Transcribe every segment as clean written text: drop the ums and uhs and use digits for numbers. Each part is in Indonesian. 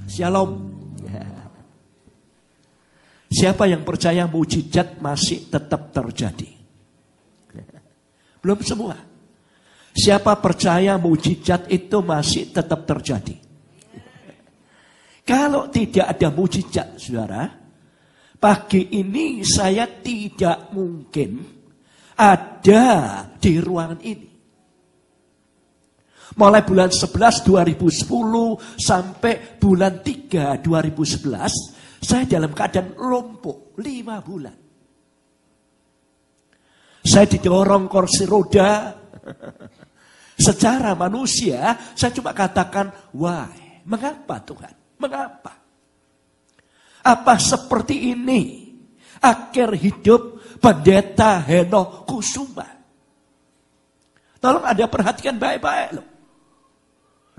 Shalom. Siapa yang percaya mujizat masih tetap terjadi? Belum semua. Siapa percaya mujizat itu masih tetap terjadi? Kalau tidak ada mujizat, saudara, pagi ini saya tidak mungkin ada di ruangan ini. Mulai bulan 11 2010 sampai bulan 3 2011, saya dalam keadaan lumpuh 5 bulan. Saya didorong kursi roda. Secara manusia, saya cuma katakan, why? Mengapa Tuhan? Mengapa? Apa seperti ini akhir hidup Pendeta Henokh Kusuma? Tolong Anda perhatikan baik-baik loh.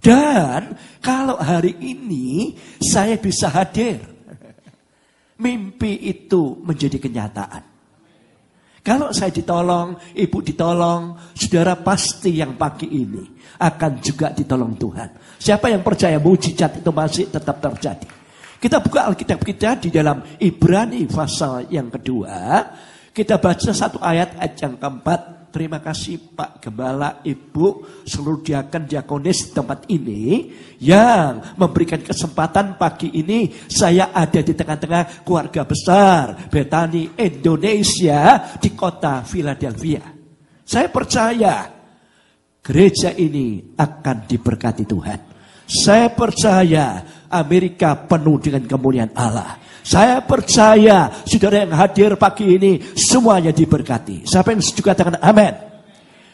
Dan kalau hari ini saya bisa hadir, mimpi itu menjadi kenyataan. Kalau saya ditolong, ibu ditolong, saudara pasti yang pagi ini akan juga ditolong Tuhan. Siapa yang percaya mujizat itu masih tetap terjadi? Kita buka Alkitab kita di dalam Ibrani pasal yang kedua. Kita baca satu ayat yang keempat. Terima kasih Pak Gembala, Ibu, seluruh diaken diakonis di tempat ini yang memberikan kesempatan pagi ini saya ada di tengah-tengah keluarga besar Bethany Indonesia di kota Philadelphia. Saya percaya gereja ini akan diberkati Tuhan. Saya percaya Amerika penuh dengan kemuliaan Allah. Saya percaya saudara yang hadir pagi ini semuanya diberkati. Siapa yang setuju katakan amin.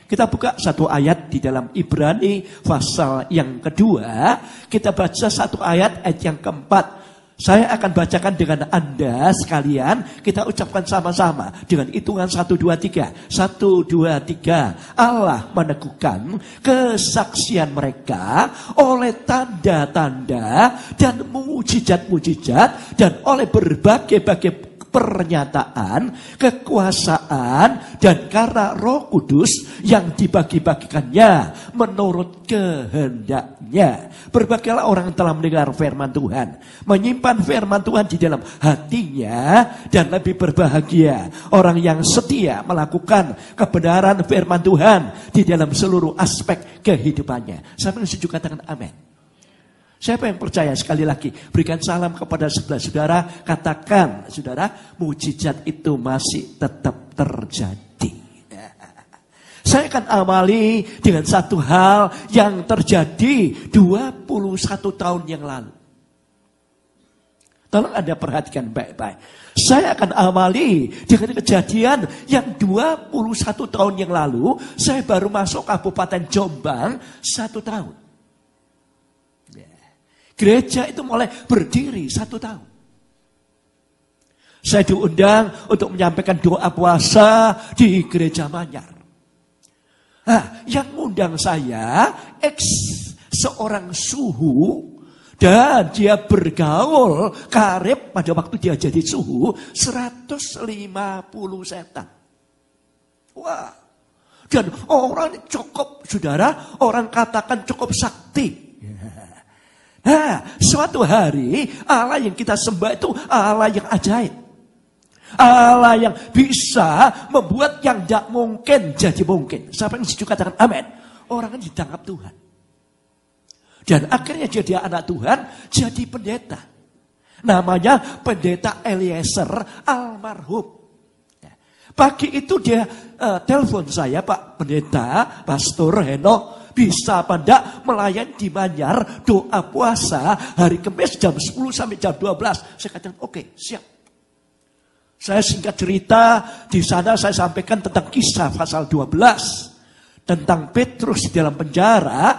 Kita buka satu ayat di dalam Ibrani pasal yang kedua. Kita baca satu ayat yang keempat. Saya akan bacakan dengan Anda sekalian. Kita ucapkan sama-sama dengan hitungan 1, 2, 3. 1, 2, 3. Allah meneguhkan kesaksian mereka oleh tanda-tanda dan mujizat-mujizat dan oleh berbagai-bagai pernyataan, kekuasaan, dan karena Roh Kudus yang dibagi-bagikannya menurut kehendaknya. Berbagailah orang yang telah mendengar firman Tuhan, menyimpan firman Tuhan di dalam hatinya, dan lebih berbahagia orang yang setia melakukan kebenaran firman Tuhan di dalam seluruh aspek kehidupannya. Sampai setuju katakan amin. Siapa yang percaya? Sekali lagi berikan salam kepada sebelah saudara. Katakan saudara, mujizat itu masih tetap terjadi. Saya akan amali dengan satu hal yang terjadi 21 tahun yang lalu. Tolong Anda perhatikan baik-baik. Saya akan amali dengan kejadian yang 21 tahun yang lalu. Saya baru masuk Kabupaten Jombang 1 tahun. Gereja itu mulai berdiri 1 tahun. Saya diundang untuk menyampaikan doa puasa di Gereja Manyar. Nah, yang undang saya seorang suhu, dan dia bergaul karib pada waktu dia jadi suhu 150 setan. Wah, dan orang cukup, saudara, orang katakan cukup sakti. Nah, suatu hari Allah yang kita sembah itu Allah yang ajaib. Allah yang bisa membuat yang tidak mungkin jadi mungkin. Siapa yang setuju katakan amin. Orang yang ditangkap Tuhan. Dan akhirnya jadi anak Tuhan, jadi pendeta. Namanya Pendeta Eliezer almarhum. Pagi itu dia telepon saya, Pak Pendeta, Pastor Henokh. Bisa apa enggak melayani di Manyar doa puasa hari Kamis jam 10 sampai jam 12. Saya katakan oke, siap. Saya singkat cerita, di sana saya sampaikan tentang kisah pasal 12. Tentang Petrus di dalam penjara,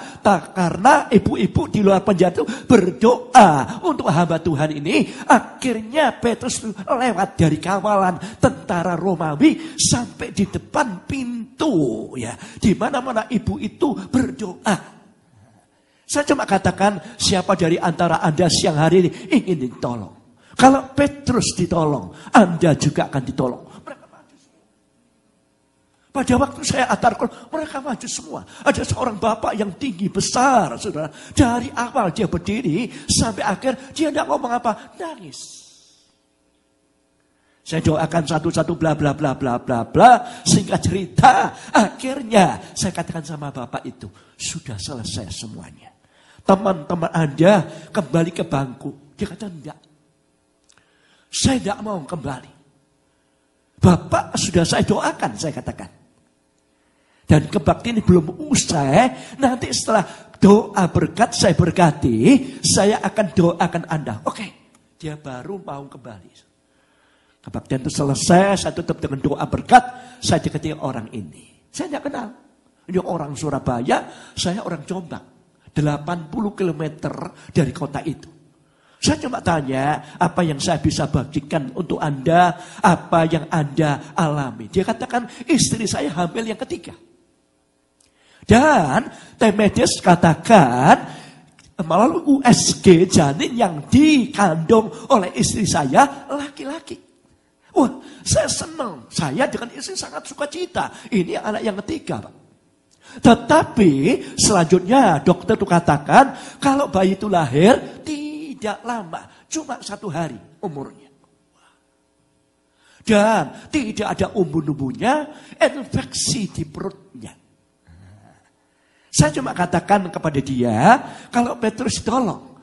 karena ibu-ibu di luar penjara itu berdoa untuk hamba Tuhan ini. Akhirnya Petrus lewat dari kawalan tentara Romawi sampai di depan pintu, ya, di mana-mana ibu itu berdoa. Saya cuma katakan, siapa dari antara Anda siang hari ini ingin ditolong? Kalau Petrus ditolong, Anda juga akan ditolong. Pada waktu saya antarkan, mereka maju semua. Ada seorang bapak yang tinggi besar, saudara. Dari awal dia berdiri sampai akhir, dia tidak ngomong apa, nangis. Saya doakan satu-satu bla bla bla bla bla bla. Singkat cerita, akhirnya saya katakan sama bapak itu, sudah selesai semuanya. Teman-teman Anda kembali ke bangku. Dia kata enggak. Saya tidak mau kembali. Bapak sudah saya doakan, saya katakan. Dan kebaktian ini belum usai. Nanti setelah doa berkat, saya berkati, saya akan doakan Anda. Oke, dia baru mau kembali. Kebaktian itu selesai, saya tutup dengan doa berkat, saya dekati orang ini. Saya tidak kenal. Ini orang Surabaya, saya orang Jombang. 80 km dari kota itu. Saya cuma tanya, apa yang saya bisa bagikan untuk Anda, apa yang Anda alami. Dia katakan, istri saya hamil yang ketiga. Dan tim medis katakan, melalui USG janin yang dikandung oleh istri saya, laki-laki. Wah, saya senang. Saya dengan istri sangat suka cita. Ini anak yang ketiga, Pak. Tetapi selanjutnya dokter itu katakan, kalau bayi itu lahir, tidak lama, cuma 1 hari umurnya. Dan tidak ada umbu-umbunya, infeksi di perutnya. Saya cuma katakan kepada dia, kalau Petrus ditolong,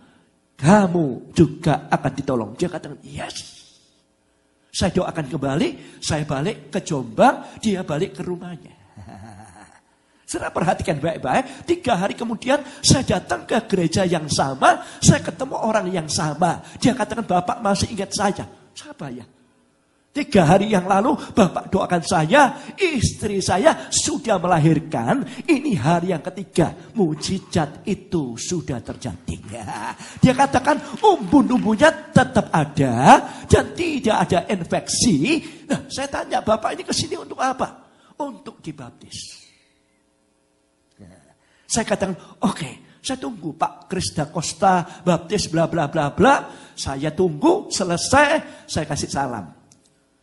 kamu juga akan ditolong. Dia katakan, yes. Saya doakan kembali, saya balik ke Jombang, dia balik ke rumahnya. Saya perhatikan baik-baik, 3 hari kemudian saya datang ke gereja yang sama, saya ketemu orang yang sama. Dia katakan, Bapak masih ingat saya. Siapa ya? 3 hari yang lalu Bapak doakan saya, istri saya sudah melahirkan, ini hari yang ketiga, mujizat itu sudah terjadi. Dia katakan umbu-umbunya tetap ada dan tidak ada infeksi. Nah, saya tanya, Bapak ini kesini untuk apa? Untuk dibaptis. Saya katakan, oke, saya tunggu Pak Kris da Costa baptis bla bla bla bla. Saya tunggu, selesai, saya kasih salam.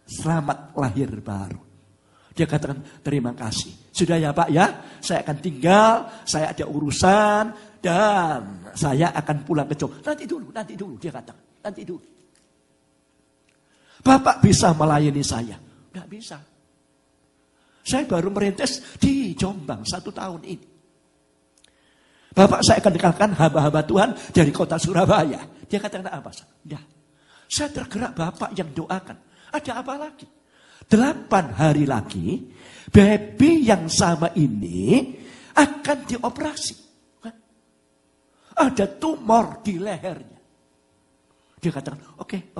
Selamat lahir baru. Dia katakan, terima kasih. Sudah ya Pak ya, saya akan tinggal, saya ada urusan, dan saya akan pulang ke Jogja. Nanti dulu, dia katakan, nanti dulu. Bapak bisa melayani saya? Nggak bisa. Saya baru merintis di Jombang 1 tahun ini. Bapak saya akan dekatkan hamba-hamba Tuhan dari kota Surabaya. Dia katakan apa? Ya, saya tergerak Bapak yang doakan. Ada apa lagi? 8 hari lagi, baby yang sama ini akan dioperasi. Ada tumor di lehernya. Dia katakan, oke.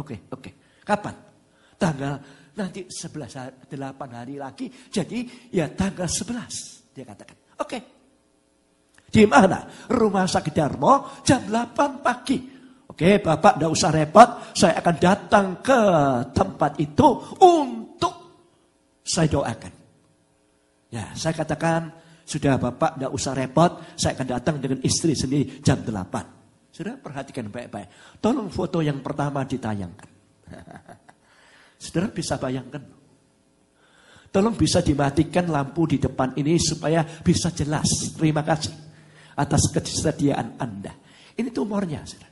Kapan? Tanggal nanti 8 hari lagi. Jadi ya tanggal 11. Dia katakan, oke. Di mana? Rumah Sakit Darmo jam 8 pagi. Oke, Bapak tidak usah repot. Saya akan datang ke tempat itu untuk saya doakan. Ya, saya katakan, sudah Bapak tidak usah repot. Saya akan datang dengan istri sendiri jam 8. Sudah perhatikan baik-baik. Tolong foto yang pertama ditayangkan. Saudara bisa bayangkan. Tolong bisa dimatikan lampu di depan ini supaya bisa jelas. Terima kasih atas kesediaan Anda. Ini tumornya, saudara.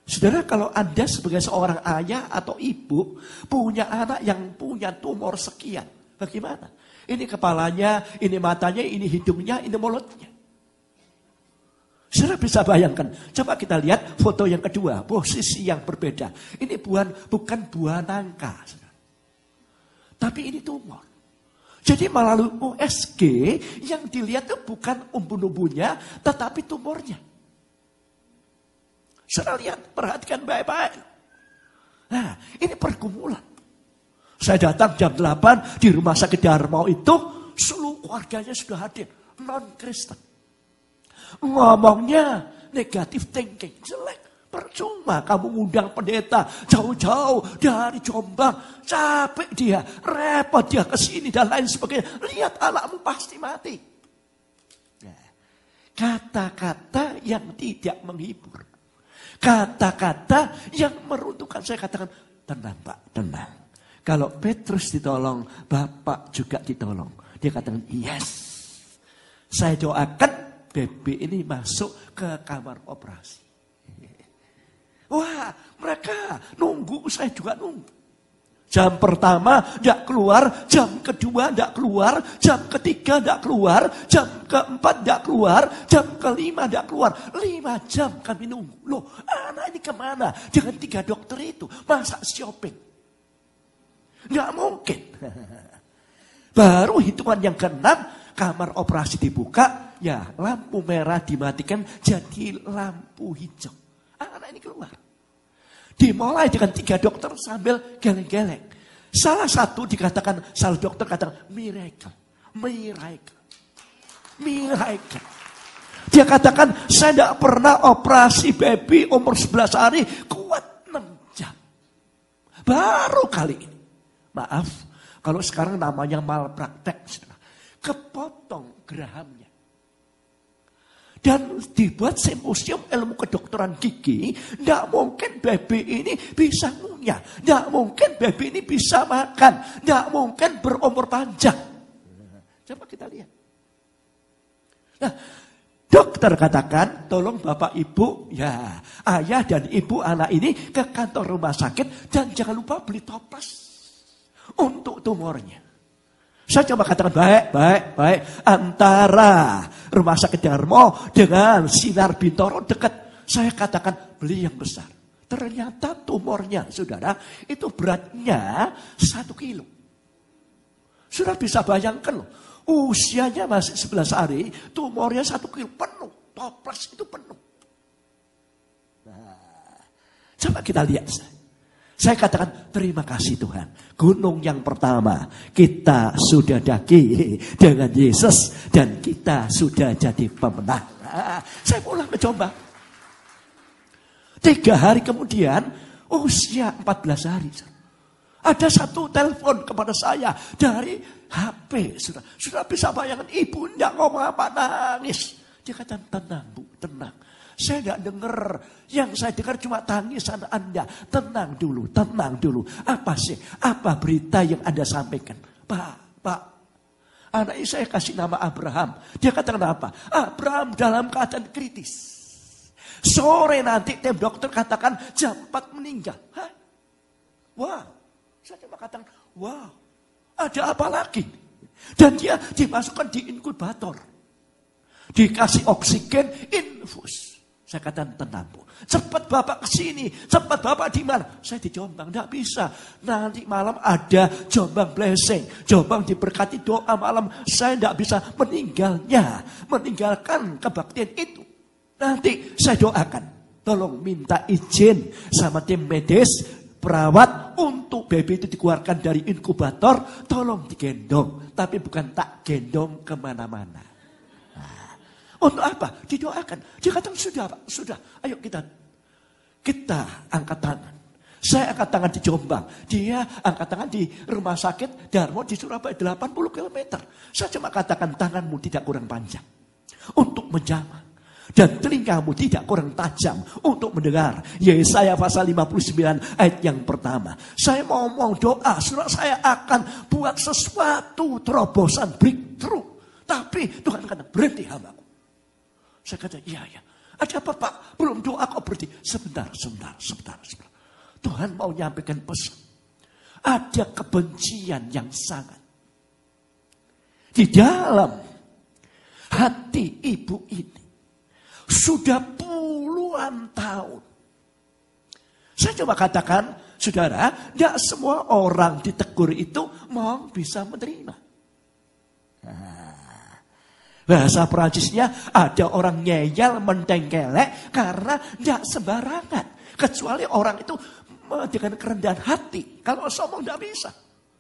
Saudara, kalau Anda sebagai seorang ayah atau ibu punya anak yang punya tumor sekian, bagaimana? Ini kepalanya, ini matanya, ini hidungnya, ini mulutnya. Saudara bisa bayangkan. Coba kita lihat foto yang kedua, posisi yang berbeda. Ini bukan buah nangka, saudara. Tapi ini tumor. Jadi melalui USG yang dilihat itu bukan umbu-umbunya, tetapi tumornya. Saudara lihat, perhatikan baik-baik. Nah, ini pergumulan. Saya datang jam 8 di Rumah Sakit Darmo itu, seluruh keluarganya sudah hadir, non-Kristen. Ngomongnya negatif thinking, jelek. Percuma kamu ngundang pendeta jauh-jauh dari Jombang. Capek dia, repot dia ke sini dan lain sebagainya. Lihat anakmu pasti mati. Nah, kata-kata yang tidak menghibur. Kata-kata yang meruntuhkan. Saya katakan, tenang Pak, tenang. Kalau Petrus ditolong, Bapak juga ditolong. Dia katakan, yes. Saya doakan baby ini masuk ke kamar operasi. Wah, mereka nunggu, saya juga nunggu. Jam pertama tidak keluar, jam kedua tidak keluar, jam ketiga tidak keluar, jam keempat tidak keluar, jam kelima tidak keluar. 5 jam kami nunggu. Loh, anak ini kemana? Dengan 3 dokter itu, masa shopping? Nggak mungkin. Baru hitungan yang ke-6, kamar operasi dibuka, ya lampu merah dimatikan jadi lampu hijau. Anak ini keluar. Dimulai dengan 3 dokter sambil geleng-geleng. Salah satu dikatakan, salah dokter katakan miracle. Dia katakan, saya tidak pernah operasi baby umur 11 hari kuat 6 jam. Baru kali ini. Maaf, kalau sekarang namanya malpraktek. Kepotong gerahamnya. Dan dibuat simposium ilmu kedokteran gigi, tidak mungkin baby ini bisa ngunyah, tidak mungkin baby ini bisa makan, tidak mungkin berumur panjang. Coba kita lihat. Nah, dokter katakan, tolong bapak ibu, ya ayah dan ibu anak ini ke kantor rumah sakit dan jangan lupa beli toples untuk tumornya. Saya coba katakan baik. Antara rumah sakit Darmo dengan Sinar Bintoro dekat. Saya katakan beli yang besar. Ternyata tumornya, saudara, itu beratnya 1 kilo. Sudah bisa bayangkan loh. Usianya masih 11 hari, tumornya 1 kilo penuh. Toples itu penuh. Nah, coba kita lihat. Saya katakan terima kasih Tuhan. Gunung yang pertama kita sudah daki dengan Yesus dan kita sudah jadi pemenang. Saya pulang mencoba. 3 hari kemudian usia 14 hari. Ada satu telepon kepada saya dari HP. Sudah bisa bayangkan ibu tidak ngomong apa, nangis. Dia kata tenang bu, tenang. Saya tidak dengar. Yang saya dengar cuma tangisan Anda. Tenang dulu. Apa sih? Apa berita yang Anda sampaikan? Pak. Anak saya kasih nama Abraham. Dia katakan apa? Abraham dalam keadaan kritis. Sore nanti tim dokter katakan jam 4 meninggal. Hah? Wah. Saya cuma katakan, wow. Ada apa lagi? Dan dia dimasukkan di inkubator. Dikasih oksigen infus. Saya katakan tenang bu. Cepat bapak kesini. Cepat bapak di mana? Saya di Jombang. Tidak bisa. Nanti malam ada Jombang blessing. Jombang diberkati doa malam. Saya tidak bisa meninggalkan kebaktian itu. Nanti saya doakan. Tolong minta izin sama tim medis, perawat untuk baby itu dikeluarkan dari inkubator. Tolong digendong. Tapi bukan tak gendong kemana-mana. Untuk apa? Didoakan. Dia katakan sudah Pak, sudah. Ayo kita angkat tangan. Saya angkat tangan di Jombang. Dia angkat tangan di rumah sakit Darmo di Surabaya 80 km. Saya cuma katakan tanganmu tidak kurang panjang untuk menjamah. Dan telingamu tidak kurang tajam untuk mendengar. Yesaya pasal 59 ayat yang pertama. Saya mau ngomong doa. Saya akan buat sesuatu terobosan breakthrough. Tapi Tuhan kata berhenti hambaku. Saya kata, iya. Ada apa Pak? Belum doa kok berhenti. Sebentar. Tuhan mau nyampaikan pesan. Ada kebencian yang sangat. Di dalam hati ibu ini. Sudah puluhan tahun. Saya coba katakan, saudara, tidak semua orang ditegur itu mau bisa menerima. Bahasa Perancisnya ada orang ngeyel, mentengkelek karena tidak sembarangan. Kecuali orang itu dengan kerendahan hati. Kalau sombong tidak bisa.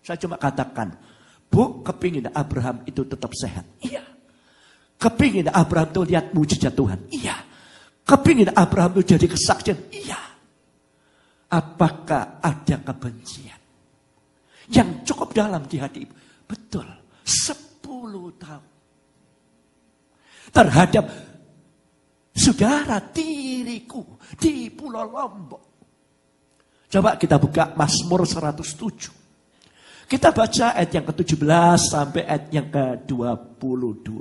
Saya cuma katakan, Bu, kepingin Abraham itu tetap sehat. Iya. Kepingin Abraham itu lihat mujizat Tuhan. Iya. Kepingin Abraham itu jadi kesaksian. Iya. Apakah ada kebencian yang cukup dalam di hati ibu? Betul. 10 tahun. Terhadap saudara tiriku di Pulau Lombok. Coba kita buka Mazmur 107. Kita baca ayat yang ke-17 sampai ayat yang ke-22.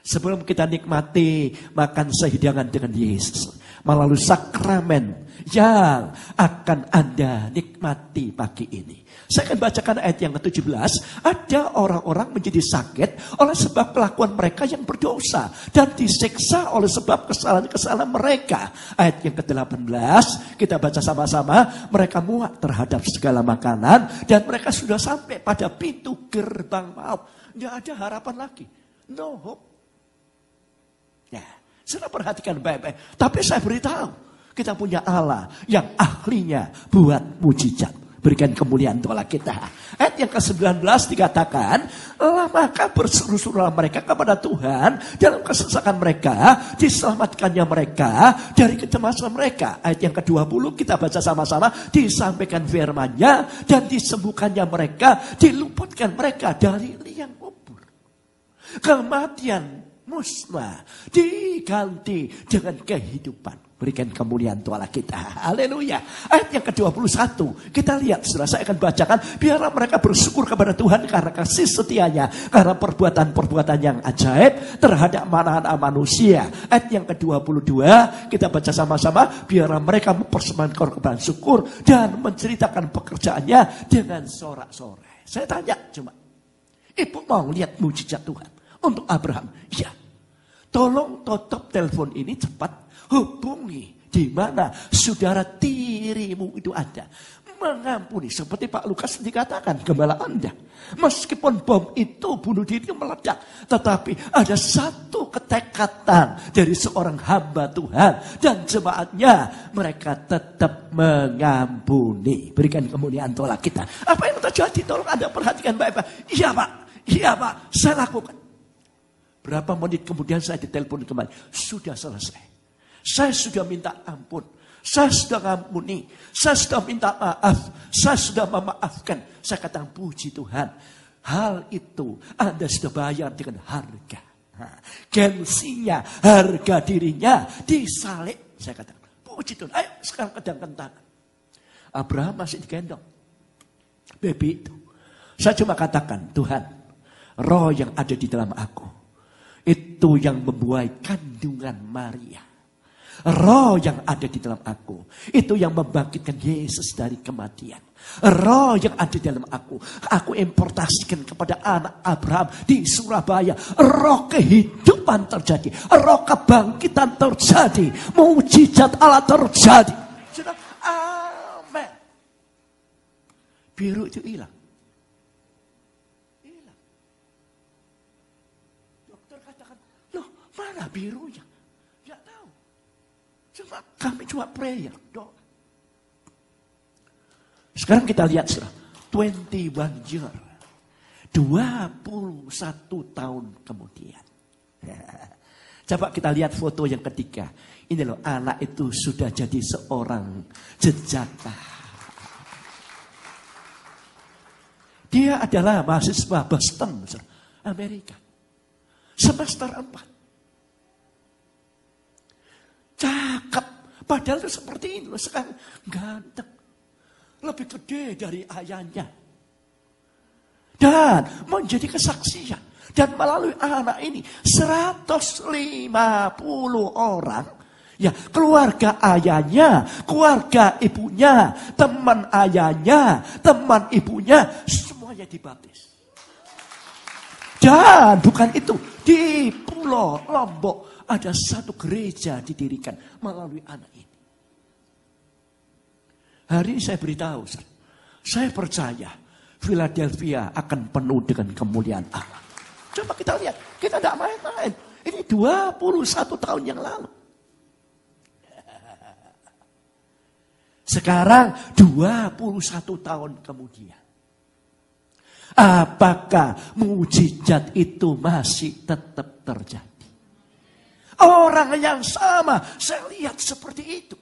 Sebelum kita nikmati makan sehidangan dengan Yesus melalui sakramen yang akan Anda nikmati pagi ini. Saya akan bacakan ayat yang ke-17. Ada orang-orang menjadi sakit oleh sebab kelakuan mereka yang berdosa dan disiksa oleh sebab kesalahan-kesalahan mereka. Ayat yang ke-18 kita baca sama-sama. Mereka muak terhadap segala makanan dan mereka sudah sampai pada pintu gerbang maut. Tidak ada harapan lagi. No hope. Ya, sudah perhatikan baik-baik. Tapi saya beritahu, kita punya Allah yang ahlinya buat mujizat. Berikan kemuliaan untuk Allah kita. Ayat yang ke-19 dikatakan, maka berseru-serulah mereka kepada Tuhan dalam kesesakan mereka, diselamatkannya mereka dari kecemasan mereka. Ayat yang ke-20 kita baca sama-sama, disampaikan firman-Nya dan disembuhkannya mereka, diluputkan mereka dari liang kubur. Kematian musnah diganti dengan kehidupan. Berikan kemuliaan Tuhan kita. Haleluya. Ayat yang ke-21. Kita lihat, saudara, saya akan bacakan. Biarlah mereka bersyukur kepada Tuhan karena kasih setianya. Karena perbuatan-perbuatan yang ajaib terhadap anak-anak manusia. Ayat yang ke-22. Kita baca sama-sama. Biarlah mereka mempersembahkan korban syukur dan menceritakan pekerjaannya dengan sorak-sorai. Saya tanya cuma, ibu mau lihat mujizat Tuhan untuk Abraham? Ya. Tolong tutup telepon ini cepat. Hubungi di mana saudara tirimu itu ada. Mengampuni. Seperti Pak Lukas dikatakan, gembala Anda. Meskipun bom itu bunuh diri meledak. Tetapi ada satu ketekatan dari seorang hamba Tuhan. Dan jemaatnya mereka tetap mengampuni. Berikan kemuliaan Tuhan kita. Apa yang terjadi? Tolong Anda perhatikan baik-baik. Iya Pak. Iya Pak. Saya lakukan. Berapa menit kemudian saya ditelepon kembali. Sudah selesai. Saya sudah minta ampun. Saya sudah ngampuni. Saya sudah minta maaf. Saya sudah memaafkan. Saya katakan puji Tuhan. Hal itu Anda sudah bayar dengan harga. Gengsinya, harga dirinya disalib. Saya katakan puji Tuhan. Ayo sekarang kedangkan tangan. Abraham masih digendong baby itu. Saya cuma katakan, Tuhan, roh yang ada di dalam aku, itu yang membuai kandungan Maria. Roh yang ada di dalam aku, itu yang membangkitkan Yesus dari kematian. Roh yang ada di dalam aku importasikan kepada anak Abraham di Surabaya. Roh kehidupan terjadi, roh kebangkitan terjadi, mujizat Allah terjadi. Sudah, amin. Biru itu hilang. Dokter katakan, loh mana birunya? Kami cuma prayer, doa. Sekarang kita lihat, 21 year. 21 tahun kemudian. Coba kita lihat foto yang ketiga. Ini loh, anak itu sudah jadi seorang jejaka. Dia adalah mahasiswa Boston, Amerika. Semester 4. Cakep. Padahal itu seperti ini loh. Sekarang ganteng. Lebih gede dari ayahnya. Dan menjadi kesaksian. Dan melalui anak ini 150 orang. Ya, keluarga ayahnya, keluarga ibunya, teman ayahnya, teman ibunya, semuanya dibaptis. Dan bukan itu, di Pulau Lombok ada satu gereja didirikan melalui anak ini. Hari ini saya beritahu, saya percaya Philadelphia akan penuh dengan kemuliaan Allah. Coba kita lihat, kita tidak main-main. Ini 21 tahun yang lalu. Sekarang 21 tahun kemudian. Apakah mujizat itu masih tetap terjadi? Orang yang sama, saya lihat seperti itu.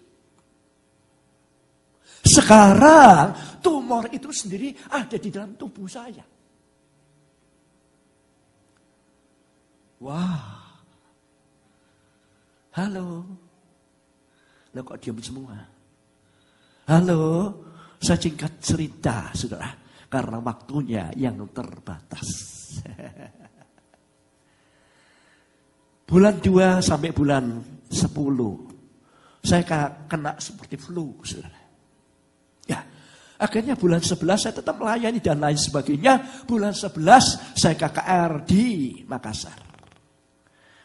Sekarang tumor itu sendiri ada di dalam tubuh saya. Wah. Halo. Loh kok diam semua? Halo. Saya singkat cerita, saudara. karena waktunya yang terbatas. Bulan 2 sampai bulan 10, saya kena seperti flu, saudara. Ya, akhirnya bulan 11 saya tetap melayani dan lain sebagainya. Bulan 11 saya KKR di Makassar.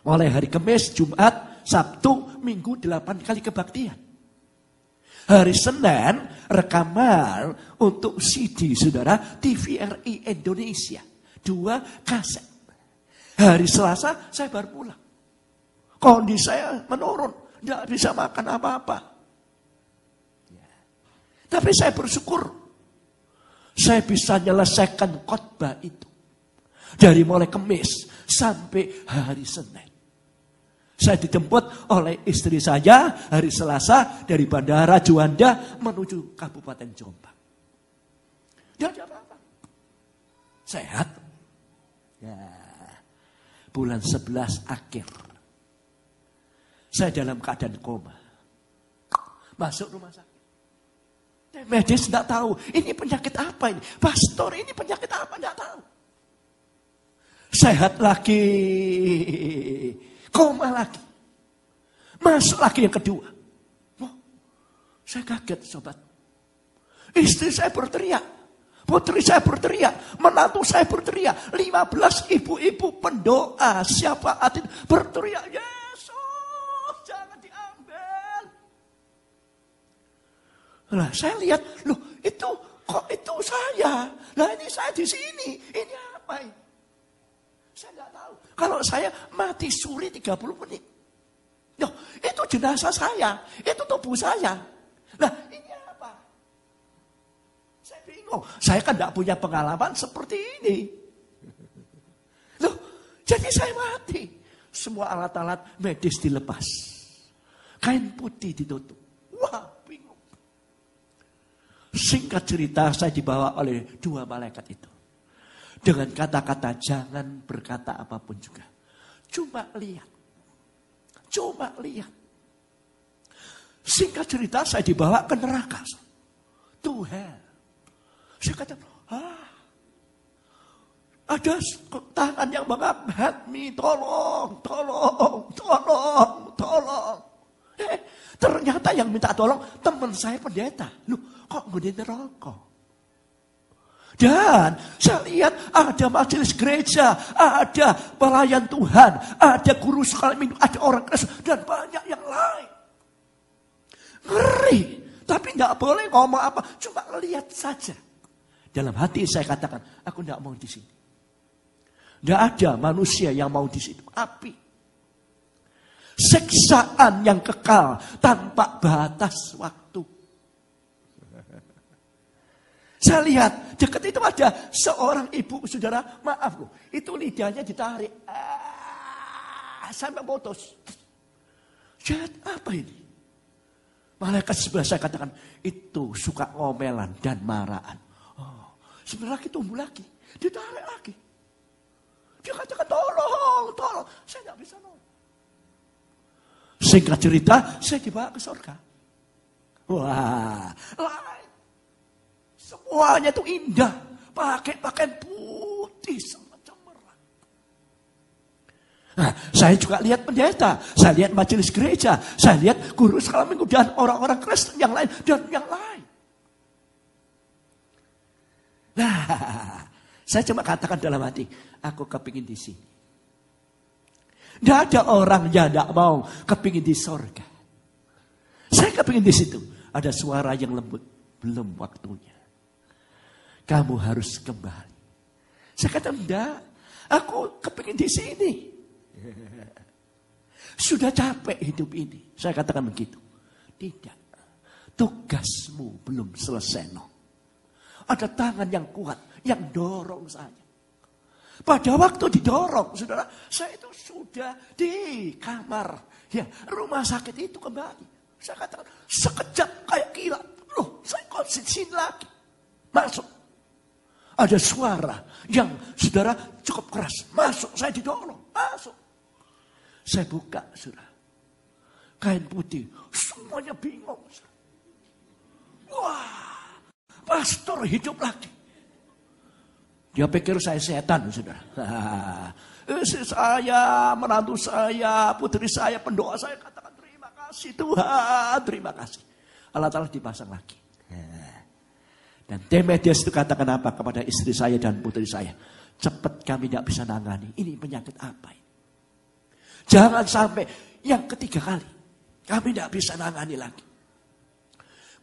Mulai hari Kamis, Jumat, Sabtu, Minggu 8 kali kebaktian. Hari Senin rekaman untuk CD saudara TVRI Indonesia 2 kaset. Hari Selasa saya baru pulang. Kondisi saya menurun, tidak bisa makan apa-apa. Ya. Tapi saya bersyukur saya bisa menyelesaikan khotbah itu dari mulai Kamis sampai hari Senin. Saya dijemput oleh istri saya hari Selasa dari Bandara Juanda menuju Kabupaten Jombang. Tidak ada apa-apa. Sehat. Ya. Bulan 11 akhir. Saya dalam keadaan koma. Masuk rumah sakit. Medis tidak tahu. Ini penyakit apa ini? Pastor ini penyakit apa? Tidak tahu. Sehat lagi. Koma lagi. Masuk lagi yang kedua. Oh, saya kaget sobat. Istri saya berteriak. Putri saya berteriak. Menantu saya berteriak. 15 ibu-ibu pendoa. Siapa hati berteriak. Yesus jangan diambil. Nah, saya lihat. Loh itu kok itu saya. Nah ini saya di sini. Ini apa ini? Saya tidak tahu. Kalau saya mati suri 30 menit. Loh, itu jenazah saya. Itu tubuh saya. Nah, ini apa? Saya bingung. Saya kan tidak punya pengalaman seperti ini. Loh, jadi saya mati. Semua alat-alat medis dilepas. Kain putih ditutup. Wah, bingung. Singkat cerita, saya dibawa oleh 2 malaikat itu. Dengan kata-kata jangan berkata apapun juga. Cuma lihat. Cuma lihat. Singkat cerita saya dibawa ke neraka. Tuhan. Saya kata, ada tangan yang mengangkat me, tolong. Ternyata yang minta tolong teman saya pendeta. Loh, kok ngudi neraka? Dan saya lihat ada majelis gereja, ada pelayan Tuhan, ada guru sekolah minggu, ada orang Kristen, dan banyak yang lain. Ngeri, tapi tidak boleh ngomong apa, cuma lihat saja. Dalam hati saya katakan, aku tidak mau di sini. Tidak ada manusia yang mau di situ. Api. Siksaan yang kekal tanpa batas waktu. Saya lihat dekat itu ada seorang ibu, saudara, maaf loh, itu lidahnya ditarik sampai putus. Lihat apa ini? Malaikat sebelah saya katakan itu suka ngomelan dan marahan. Oh, sebentar lagi tumbuh lagi, ditarik lagi. Dia katakan tolong. Saya tidak bisa nolong. Singkat cerita, saya dibawa ke surga. Wah, semuanya itu indah. Pakai pakaian putih semacam merah. Nah, saya juga lihat pendeta. Saya lihat majelis gereja. Saya lihat guru sekolah minggu dan orang-orang Kristen yang lain. Dan yang lain. Nah, saya cuma katakan dalam hati. Aku kepingin di sini. Tidak ada orang yang tidak mau kepingin di sorga. Saya kepingin di situ. Ada suara yang lembut. Belum waktunya. Kamu harus kembali. Saya kata, enggak. Aku kepingin di sini. Sudah capek hidup ini. Saya katakan begitu. Tidak. Tugasmu belum selesai. No. Ada tangan yang kuat. Yang dorong saya. Pada waktu didorong, saudara. Saya itu sudah di kamar. Ya, rumah sakit itu kembali. Saya katakan, sekejap kayak kilat. Loh, saya konsisten lagi. Masuk. Ada suara yang saudara cukup keras. Masuk, saya didorong. Masuk. Saya buka, saudara. Kain putih. Semuanya bingung. Saudara. Wah, pastor hidup lagi. Dia pikir saya setan, saudara. Istri saya, menantu saya, putri saya, pendoa saya katakan terima kasih Tuhan, terima kasih. Allah Ta'ala dipasang lagi. Dan Demetrius itu katakan apa kepada istri saya dan putri saya? Cepat, kami tidak bisa nangani. Ini penyakit apa ini? Jangan sampai yang ketiga kali. Kami tidak bisa nangani lagi.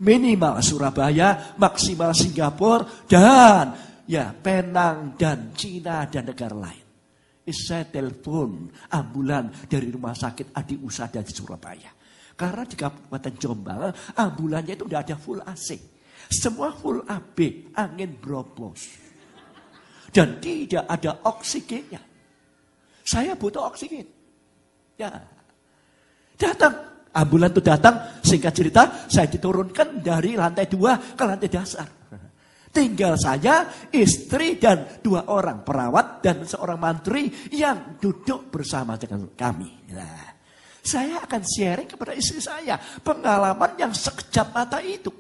Minimal Surabaya, maksimal Singapura, dan ya Penang dan Cina dan negara lain. Saya telepon ambulan dari rumah sakit Adi Usada di Surabaya. Karena di Kabupaten Jombang, ambulannya itu tidak ada full AC. Semua full AB, angin bropos. Dan tidak ada oksigennya. Saya butuh oksigen. Ya, datang. Ambulan itu datang, singkat cerita, saya diturunkan dari lantai 2 ke lantai dasar. Tinggal saya, istri, dan 2 orang perawat dan seorang mantri yang duduk bersama dengan kami. Nah, saya akan sharing kepada istri saya pengalaman yang sekejap mata itu.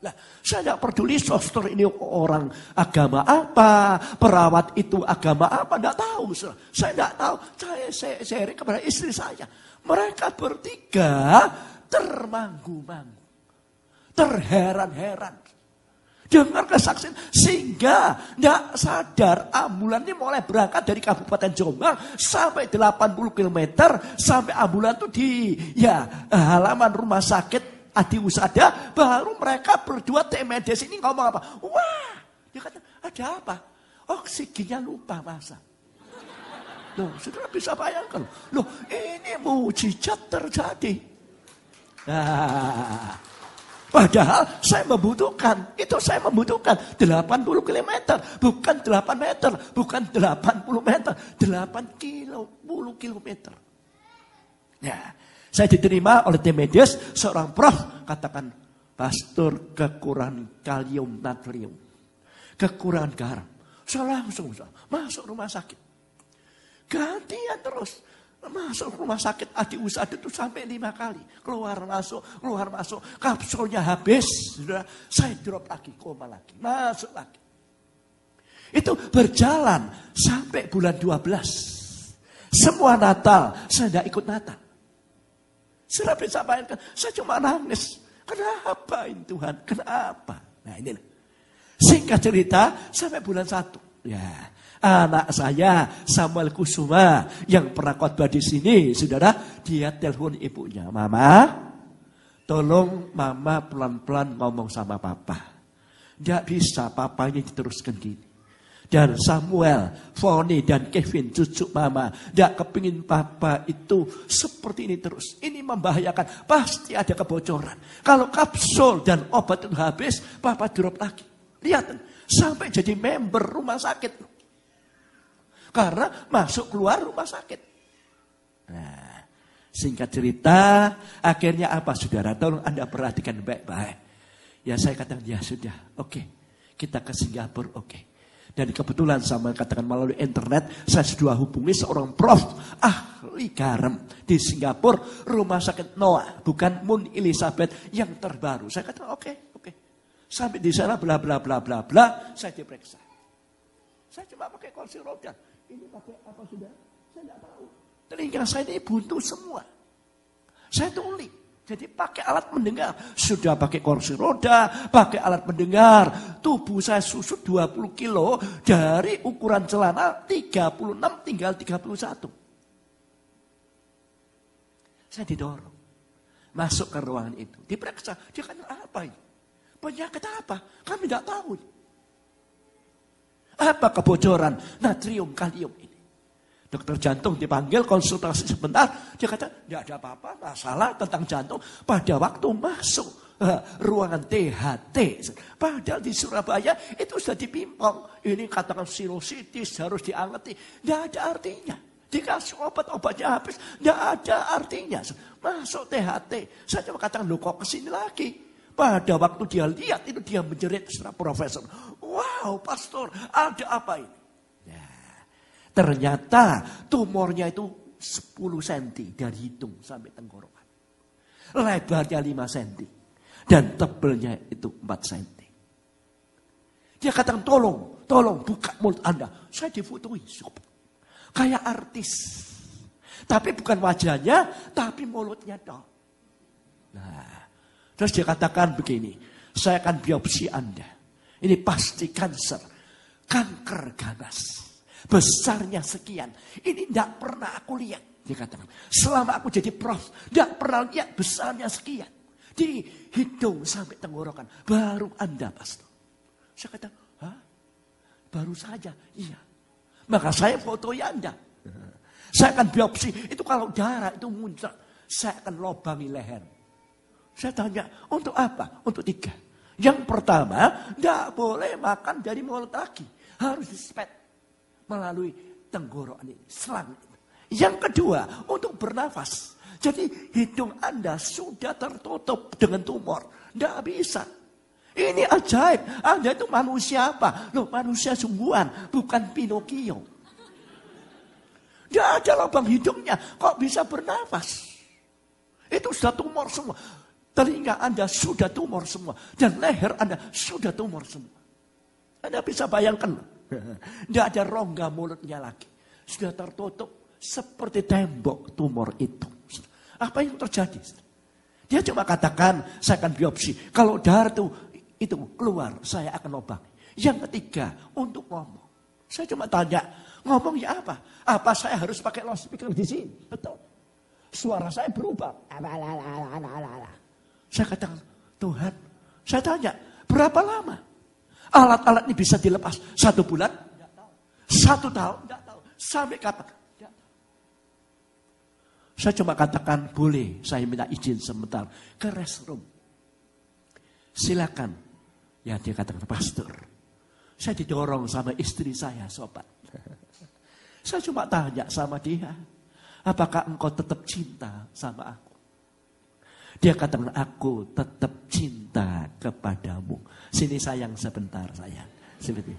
Nah, saya tidak peduli suster ini orang agama apa, perawat itu agama apa, tidak tahu. Saya tidak tahu, saya sharing kepada istri saya. Mereka bertiga termanggu-manggu, terheran-heran. Dengar kesaksian sehingga tidak sadar ambulan ini mulai berangkat dari Kabupaten Jombang sampai 80 km. Sampai ambulan itu di halaman rumah sakit Adi Usada. Baru mereka berdua TMDs ini ngomong apa? Wah, dia kata ada apa? Oksigennya lupa masa. Loh, saudara bisa bayangkan. Loh, ini mujizat terjadi. Nah, padahal saya membutuhkan 80 km. Bukan 8 meter, bukan 80 meter. 80 kilometer. Ya, saya diterima oleh Demetrius, seorang prof. Katakan, pastor kekurangan kalium natrium. Kekurangan garam. Saya langsung masuk rumah sakit. Gantian terus. Masuk rumah sakit Adi Usada itu sampai 5 kali. Keluar masuk. Kapsulnya habis. Saya drop lagi, koma lagi. Masuk lagi. Itu berjalan sampai bulan 12. Semua Natal, saya tidak ikut Natal. Saya bisa bayangkan, saya cuma nangis. Kenapa ini Tuhan? Kenapa? Nah ini. Singkat cerita, sampai bulan 1. Ya. Anak saya Samuel Kusuma yang pernah khotbah di sini, saudara, dia telepon ibunya, Mama, tolong Mama pelan-pelan ngomong sama Papa. Tidak bisa papanya diteruskan gini. Dan Samuel, Foni dan Kevin, cucu Mama, tidak kepingin Papa itu seperti ini terus. Ini membahayakan, pasti ada kebocoran. Kalau kapsul dan obat itu habis, Papa drop lagi. Lihat, sampai jadi member rumah sakit. Karena masuk keluar rumah sakit. Nah, singkat cerita, akhirnya apa saudara? Tolong Anda perhatikan baik-baik. Ya saya katakan, ya sudah, oke. Kita ke Singapura, oke. Dan kebetulan sama katakan melalui internet, saya sudah hubungi seorang prof ahli garam di Singapura, rumah sakit Noah, bukan Moon Elizabeth yang terbaru. Saya katakan oke. Sampai di sana bla bla bla bla bla, saya diperiksa. Saya cuma pakai kursi roda. Ini pakai apa sudah? Saya tidak tahu. Telinga saya ini buntu semua. Saya tuli. Jadi pakai alat mendengar. Sudah pakai kursi roda, pakai alat mendengar. Tubuh saya susut 20 kilo. Dari ukuran celana 36 tinggal 31. Saya didorong. Masuk ke ruangan itu. Diperiksa. Dia kata apa ini? Penyakit apa? Kami tidak tahu. Apa kebocoran natrium kalium ini? Dokter jantung dipanggil konsultasi sebentar. Dia kata, tidak ada apa-apa, masalah tentang jantung. Pada waktu masuk ruangan THT. Padahal di Surabaya itu sudah dipimpong. Ini katakan sinusitis harus diangeti. Tidak ada artinya. Dikasih obat-obatnya habis. Tidak ada artinya. Masuk THT. Saya cuma katakan, loh kok kesini lagi? Pada waktu dia lihat itu dia menjerit setelah profesor. Wow, pastor, ada apa ini? Ya, ternyata tumornya itu 10 cm dari hidung sampai tenggorokan. Lebarnya 5 cm. Dan tebelnya itu 4 cm. Dia katakan, tolong buka mulut Anda. Saya difotoi. Kayak artis. Tapi bukan wajahnya, tapi mulutnya dong. Nah, terus dia katakan begini, saya akan biopsi Anda. Ini pasti kanker ganas. Besarnya sekian. Ini tidak pernah aku lihat. Dia katakan, selama aku jadi prof, tidak pernah lihat besarnya sekian. Di hidung sampai tenggorokan. Baru Anda, pastor. Saya kata, hah? Baru saja? Iya. Maka saya foto Anda. Saya akan biopsi. Itu kalau darah itu muncul, saya akan lobangi leher. Saya tanya, untuk apa? Untuk 3. Yang pertama, tidak boleh makan dari mulut lagi. Harus dispet melalui tenggorokan ini, selang itu. Yang kedua, untuk bernafas. Jadi hidung Anda sudah tertutup dengan tumor. Tidak bisa. Ini ajaib. Anda itu manusia apa? Loh, manusia sungguhan, bukan Pinocchio. Tidak ada lubang hidungnya. Kok bisa bernafas? Itu sudah tumor semua. Telinga Anda sudah tumor semua. Dan leher Anda sudah tumor semua. Anda bisa bayangkan. Tidak ada rongga mulutnya lagi. Sudah tertutup seperti tembok tumor itu. Apa yang terjadi? Dia cuma katakan, saya akan biopsi. Kalau darah itu keluar, saya akan lubang. Yang ketiga, untuk ngomong. Saya cuma tanya, ngomongnya apa? Apa saya harus pakai loudspeaker di sini? Betul. Suara saya berubah. Saya katakan, Tuhan, saya tanya, berapa lama? Alat-alat ini bisa dilepas 1 bulan? Tidak tahu. 1 tahun? Tidak tahu. Sampai kapan? Tidak tahu. Saya cuma katakan, boleh saya minta izin sebentar ke restroom. Silakan. Ya dia katakan, pastor, saya didorong sama istri saya, sobat. Saya cuma tanya sama dia, apakah engkau tetap cinta sama aku? Dia katakan, aku tetap cinta kepadamu. Sini sayang sebentar sayang. Seperti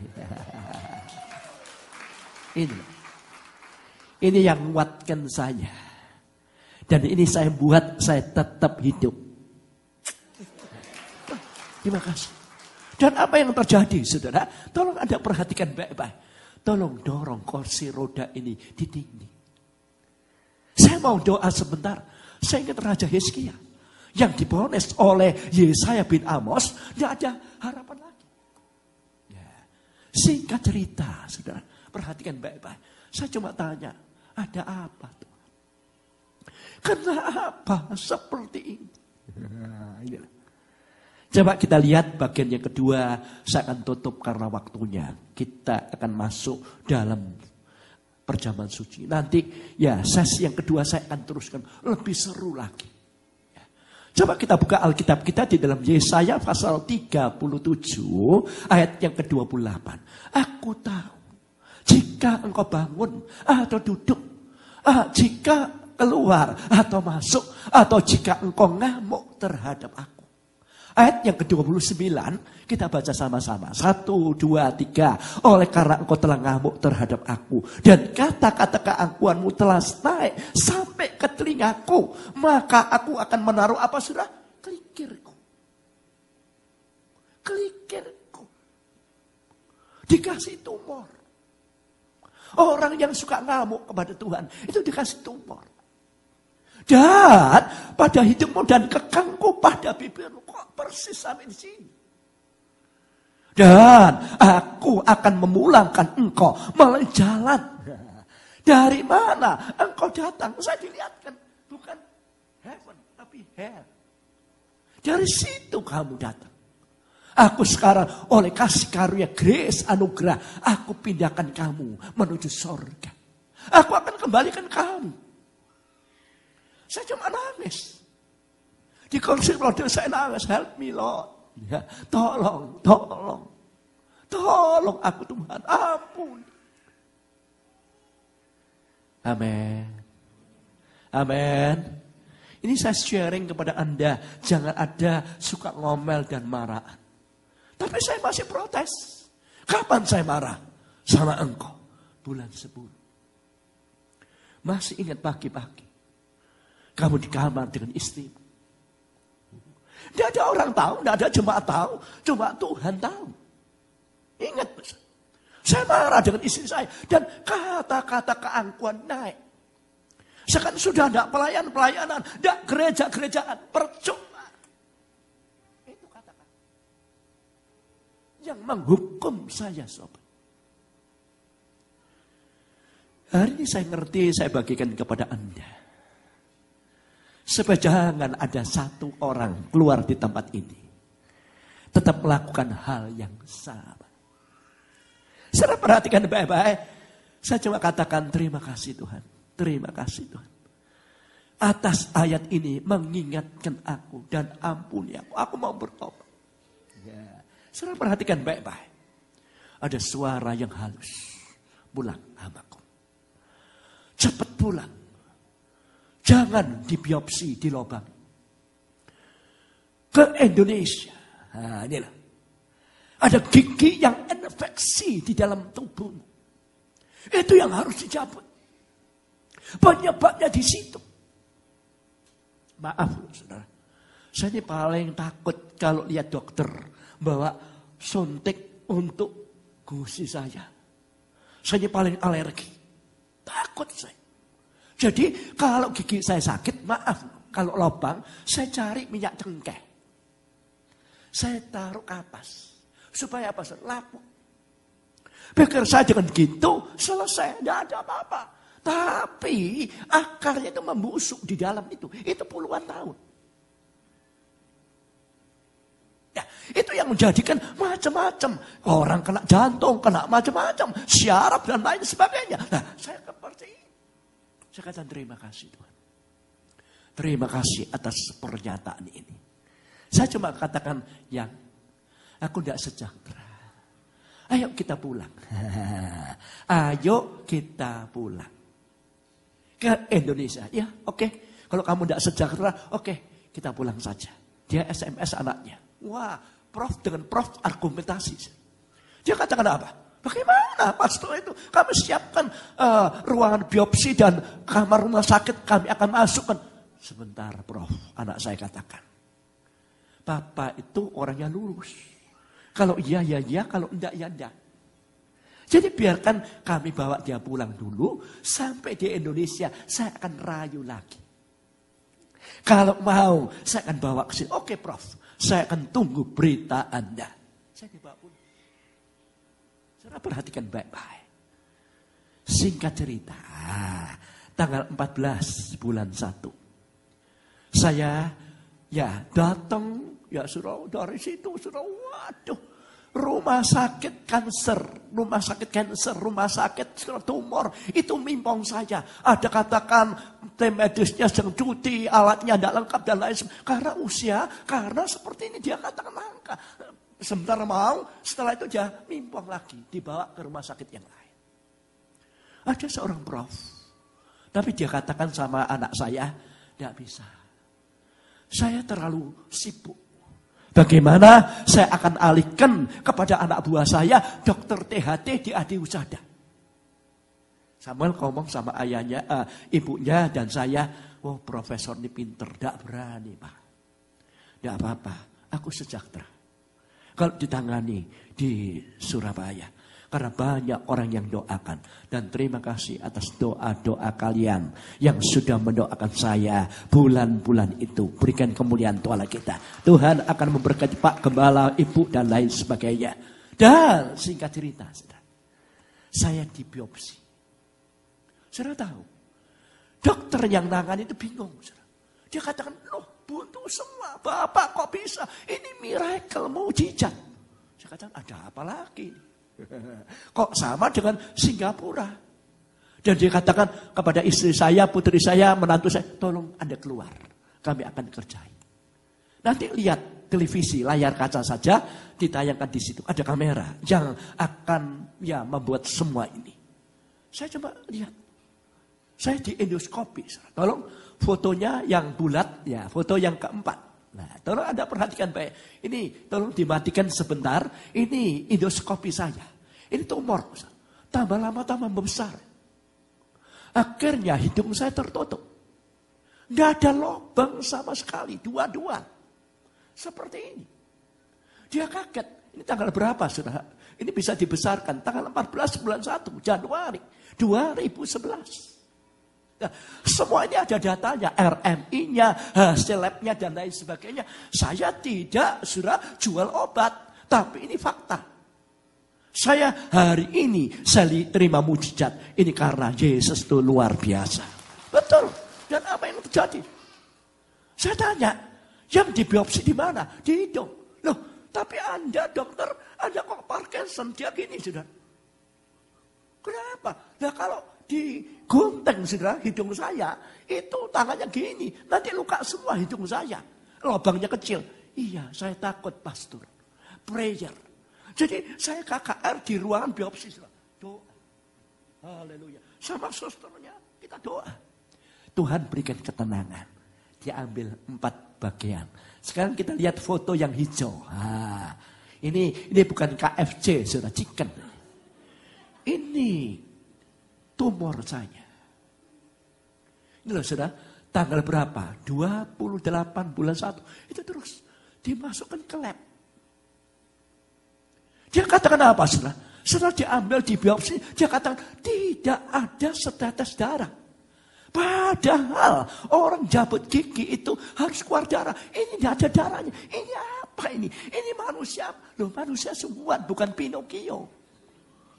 ini. Ini yang menguatkan saya. Dan ini saya buat saya tetap hidup. Terima kasih. Dan apa yang terjadi, saudara? Tolong Anda perhatikan baik-baik. Tolong dorong kursi roda ini ditinggi. Saya mau doa sebentar. Saya ingat Raja Hizkia yang diponis oleh Yesaya bin Amos, tidak ada harapan lagi. Ya. Singkat cerita, saudara, perhatikan baik-baik. Saya cuma tanya, ada apa tuh? Kenapa seperti ini? Inilah. Coba kita lihat bagian yang kedua, saya akan tutup karena waktunya. Kita akan masuk dalam perjamuan suci. Nanti ya sesi yang kedua saya akan teruskan lebih seru lagi. Coba kita buka Alkitab kita di dalam Yesaya pasal 37 ayat yang ke-28. Aku tahu jika engkau bangun atau duduk, jika keluar atau masuk, atau jika engkau ngamuk terhadap aku. Ayat yang ke-29 kita baca sama-sama. 1, 2, 3. Oleh karena engkau telah ngamuk terhadap aku, dan kata-kata keangkuhanmu telah naik sampai ke telingaku, maka aku akan menaruh apa sudah? Kelikirku. Dikasih tumor. Orang yang suka ngamuk kepada Tuhan itu dikasih tumor. Dan pada hidungmu dan kekangku pada bibirmu. Kok persis sampai di sini? Dan aku akan memulangkan engkau melalui jalan. Dari mana engkau datang? Saya dilihatkan. Bukan heaven, tapi hell. Dari situ kamu datang. Aku sekarang oleh kasih karunia grace anugerah, aku pindahkan kamu menuju surga. Aku akan kembalikan kamu. Saya cuma nangis. Di kursi roda saya nangis. Help me Lord. Ya, tolong aku Tuhan. Ampun. Amin. Amin. Ini saya sharing kepada Anda. Jangan ada suka ngomel dan marah. Tapi saya masih protes. Kapan saya marah sama engkau? Bulan 10. Masih ingat pagi-pagi. Kamu di kamar dengan istrimu. Tidak ada orang tahu, tidak ada jemaat tahu. Cuma Tuhan tahu. Ingat, saya marah dengan istri saya. Dan kata-kata keangkuhan naik. Sekarang sudah tidak pelayanan, tidak gereja-gerejaan, percuma. Itu kata-kata yang menghukum saya, sobat. Hari ini saya ngerti, saya bagikan kepada Anda. Supaya jangan ada satu orang keluar di tempat ini tetap melakukan hal yang sama. Saya perhatikan baik-baik. Saya cuma katakan terima kasih Tuhan. Terima kasih Tuhan. Atas ayat ini mengingatkan aku dan ampuni aku. Aku mau bertobat. Ya. Saya perhatikan baik-baik. Ada suara yang halus. Pulang hamaku. Cepat pulang. Jangan dibiopsi di lubang. Ke Indonesia. Nah, inilah. Ada gigi yang infeksi di dalam tubuhmu. Itu yang harus dicabut. Penyebabnya di situ. Maaf, saudara. Saya ini paling takut kalau lihat dokter bawa suntik untuk gusi saya. Saya ini paling alergi. Takut saya. Jadi kalau gigi saya sakit, maaf. Kalau lubang, saya cari minyak cengkeh. Saya taruh ke atas. Supaya apa? Lapuk. Pikir saya dengan gitu, selesai. Tidak ada apa-apa. Tapi akarnya itu membusuk di dalam itu. Itu puluhan tahun. Ya, itu yang menjadikan macam-macam. Orang kena jantung, kena macam-macam. Syaraf dan lain sebagainya. Nah, saya seperti ini. Saya katakan terima kasih Tuhan. Terima kasih atas pernyataan ini. Saya cuma katakan yang aku tidak sejahtera. Ayo kita pulang. Ayo kita pulang. Ke Indonesia. Ya oke. Kalau kamu tidak sejahtera, oke. Kita pulang saja. Dia SMS anaknya. Wah, Prof dengan Prof argumentasi. Dia katakan apa? Bagaimana pastor itu? Kami siapkan ruangan biopsi dan kamar rumah sakit kami akan masukkan. Sebentar Prof, anak saya katakan. Papa itu orangnya lurus. Kalau iya, ya iya. Kalau enggak, ya enggak. Jadi biarkan kami bawa dia pulang dulu. Sampai di Indonesia, saya akan rayu lagi. Kalau mau, saya akan bawa ke sini. Oke Prof, saya akan tunggu berita Anda. Saya dibawa pulang. Saudara perhatikan baik-baik. Singkat cerita, tanggal 14 bulan 1. Saya datang. Ya sudah dari situ sudah waduh. Rumah sakit kanker, rumah sakit tumor. Itu mimpong saja. Ada katakan tim medisnya sedang cuti, alatnya tidak lengkap dan lain sebagainya. Karena usia, karena seperti ini dia katakan langka. Sebentar mau, setelah itu dia mimpong lagi. Dibawa ke rumah sakit yang lain. Ada seorang prof. Tapi dia katakan sama anak saya, tidak bisa. Saya terlalu sibuk. Bagaimana saya akan alihkan kepada anak buah saya, dokter THT di Adi Husada. Samuel ngomong sama ayahnya, ibunya dan saya, oh profesor ini pinter, tidak berani Pak. Tidak apa-apa, aku sejahtera. Kalau ditangani di Surabaya. Karena banyak orang yang doakan. Dan terima kasih atas doa-doa kalian yang sudah mendoakan saya bulan-bulan itu. Berikan kemuliaan Tuhan kita. Tuhan akan memberkati Pak Gembala, Ibu dan lain sebagainya. Dan singkat cerita, saya dibiopsi. Saudara tahu, dokter yang nangani itu bingung. Dia katakan, loh buntu semua. Bapak kok bisa? Ini miracle, mujizat. Saya katakan, ada apa lagi? Kok sama dengan Singapura? Dan dia katakan kepada istri saya, putri saya, menantu saya, tolong Anda keluar. Kami akan kerjain. Nanti lihat televisi, layar kaca saja, ditayangkan di situ. Ada kamera yang akan membuat semua ini. Saya coba lihat. Saya di endoskopi. Tolong fotonya yang bulat, ya foto yang keempat. Nah, tolong Anda perhatikan baik. Ini tolong dimatikan sebentar. Ini endoskopi saya. Ini tumor. Tambah lama tambah membesar. Akhirnya hidung saya tertutup. Nggak ada lubang sama sekali. Dua-dua. Seperti ini. Dia kaget. Ini tanggal berapa sudah? Ini bisa dibesarkan tanggal 14 bulan 1 Januari 2011. Nah, semua ini ada datanya, RMI-nya, hasil lab-nya dan lain sebagainya. Saya tidak sudah jual obat, tapi ini fakta. Saya hari ini saya terima mujizat. Ini karena Yesus itu luar biasa. Betul. Dan apa yang terjadi? Saya tanya, yang dibiopsi di mana? Di hidung. Loh, tapi Anda dokter, Anda kok Parkinson, dia gini sudah. Kenapa? Nah kalau digunting saudara hidung saya, itu tangannya gini, nanti luka semua hidung saya. Lubangnya kecil. Iya, saya takut pastor. Prayer. Jadi saya KKR di ruangan biopsi. Doa. Haleluya. Sama susternya kita doa. Tuhan berikan ketenangan. Dia ambil 4 bagian. Sekarang kita lihat foto yang hijau. Ini bukan KFC, saudara, chicken. Ini tumor saya. Ini loh saudara, tanggal berapa? 28 bulan 1. Itu terus dimasukkan ke lab. Dia katakan apa saudara? Setelah diambil di biopsi, dia katakan tidak ada setetes darah. Padahal orang jabut gigi itu harus keluar darah. Ini tidak ada darahnya. Ini apa ini? Ini manusia. Loh manusia semua, bukan Pinocchio.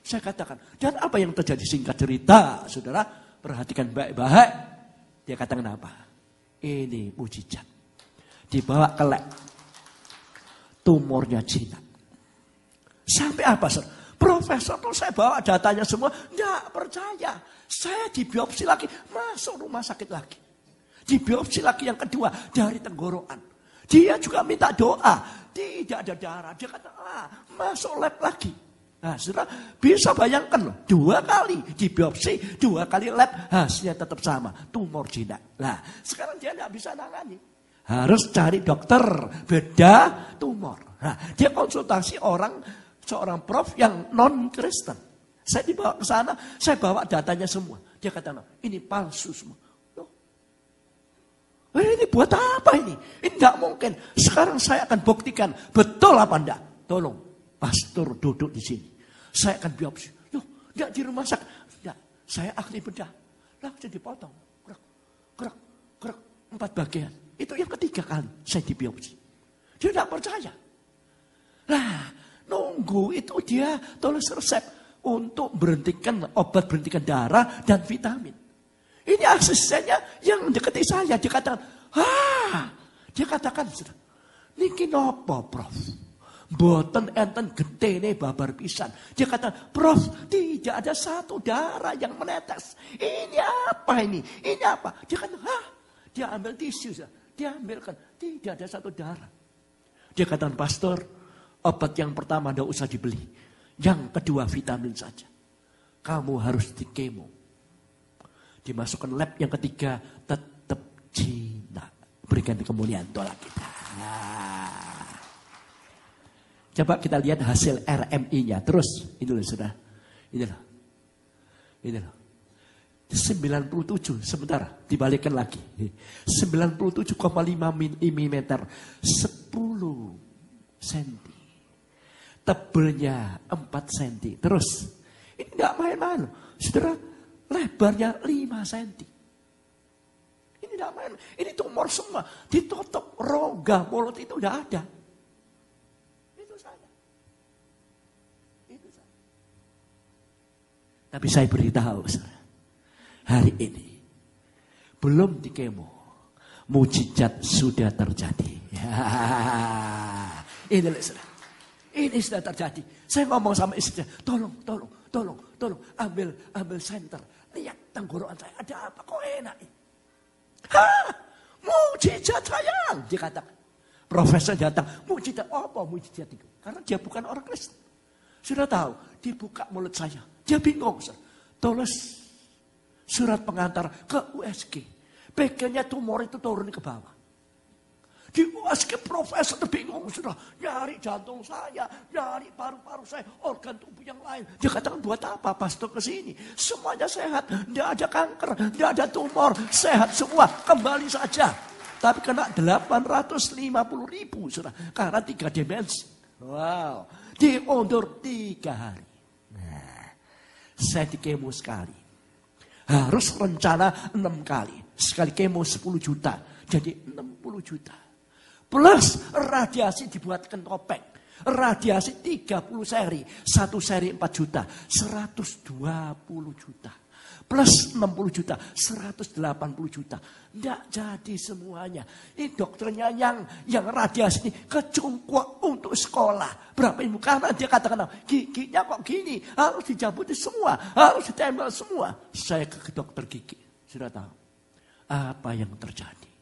Saya katakan, dan apa yang terjadi singkat cerita, saudara, perhatikan baik-baik. Dia katakan apa? Ini mujizat. Dibawa ke lab. Tumornya jinak. Sampai apa, saudara? Profesor tuh saya bawa datanya semua, enggak percaya. Saya dibiopsi lagi, masuk rumah sakit lagi. Dibiopsi lagi yang kedua, dari tenggorokan. Dia juga minta doa, tidak ada darah. Dia kata, masuk lab lagi. Nah, saudara bisa bayangkan loh, 2 kali dibiopsi, 2 kali lab, hasilnya tetap sama, tumor jinak. Nah, sekarang dia tidak bisa nangani. Harus cari dokter beda tumor. Nah, dia konsultasi seorang prof yang non-Kristen. Saya dibawa ke sana, saya bawa datanya semua. Dia kata, ini palsu semua. Loh, ini buat apa ini? Ini tidak mungkin. Sekarang saya akan buktikan betul apa enggak. Tolong, pastor duduk di sini. Saya akan biopsi. Loh, enggak di rumah sakit. Enggak, saya ahli bedah. Langsung dipotong. Gerak, 4 bagian. Itu yang ketiga kali saya dibiopsi. Dia tidak percaya. Nah, nunggu itu dia tulis resep untuk berhentikan obat, berhentikan darah dan vitamin. Ini asistennya yang mendekati saya. Dia katakan, dia katakan, niki nopo prof? Boten enten getene babar pisan. Dia kata, prof, tidak ada satu darah yang menetes. Ini apa ini? Ini apa? Dia kata, dia ambil tisu. Dia ambilkan, tidak ada satu darah. Dia katakan, pastor, obat yang pertama tidak usah dibeli. Yang kedua vitamin saja. Kamu harus di kemo. Dimasukkan lab yang ketiga, tetap jinak. Berikan kemuliaan tolak kita. Coba kita lihat hasil RMI-nya. Terus, ini loh sudah. Ini loh. 97, sebentar, dibalikkan lagi. 97,5 mm, 10 cm. Tebelnya 4 cm. Terus, ini enggak main-main. Saudara, lebarnya 5 cm. Ini enggak main. Ini tumor semua. Ditutup, rongga mulut itu udah ada. Tapi saya beritahu, hari ini belum di kemo, mujizat sudah terjadi. Ini sudah terjadi. Saya ngomong sama istri, tolong, ambil senter, lihat tenggorokan saya ada apa, kok enak ini. Mujizat sayang, dia katakan. Profesor datang, mujizat apa mujizat itu? Karena dia bukan orang Kristen. Sudah tahu, dibuka mulut saya. Dia bingung. Tulis surat pengantar ke USG. Bagiannya tumor itu turun ke bawah. Di USG profesor bingung. Sudah nyari jantung saya, nyari paru-paru saya, organ tubuh yang lain. Dia katakan, buat apa pastor ke sini? Semuanya sehat. Tidak ada kanker, tidak ada tumor. Sehat semua, kembali saja. Tapi kena 850.000 sudah. Karena 3 dimensi. Wow. Diundur 3 hari. Nah, saya di kemo sekali. Harus rencana 6 kali. Sekali kemo 10 juta. Jadi 60 juta. Plus radiasi dibuatkan topeng. Radiasi 30 seri. 1 seri 4 juta. 120 juta. Plus 60 juta. 180 juta. Tidak jadi semuanya. Ini dokternya yang radiasi ini kecungkuak untuk sekolah. Berapa ilmu? Karena dia katakan giginya kok gini. Harus dicabuti semua. Harus ditembak semua. Saya ke dokter gigi. Sudah tahu apa yang terjadi.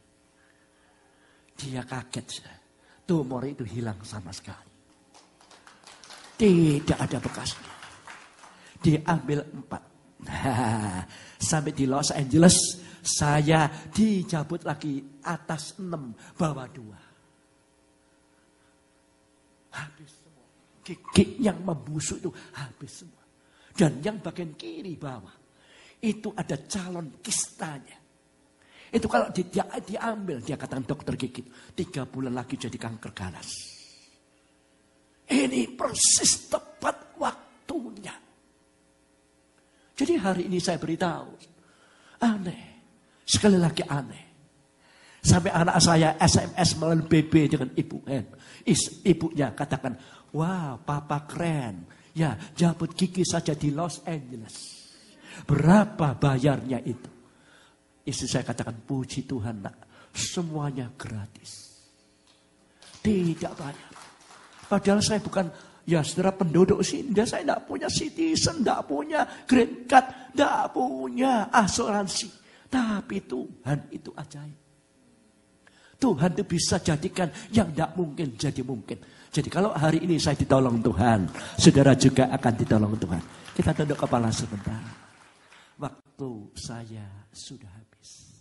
Dia kaget. Tumor itu hilang sama sekali. Tidak ada bekasnya. Diambil 4. Nah, sampai di Los Angeles saya dicabut lagi atas 6, bawah 2. Habis semua. Gigi yang membusuk itu habis semua. Dan yang bagian kiri bawah itu ada calon kistanya. Itu kalau diambil, dia katakan dokter gigi, 3 bulan lagi jadi kanker ganas. Ini persis tepat waktunya. Jadi hari ini saya beritahu, aneh, sekali lagi aneh. Sampai anak saya SMS melalui BB dengan ibunya katakan, wah papa keren, ya jabut gigi saja di Los Angeles. Berapa bayarnya itu? Istri saya katakan, puji Tuhan nak, semuanya gratis. Tidak banyak. Padahal saya bukan, ya saudara penduduk sini, saya tidak punya citizen, tidak punya green card, tidak punya asuransi. Tapi Tuhan itu ajaib. Tuhan itu bisa jadikan yang tidak mungkin jadi mungkin. Jadi kalau hari ini saya ditolong Tuhan, saudara juga akan ditolong Tuhan. Kita tunduk kepala sebentar. Waktu saya sudah habis.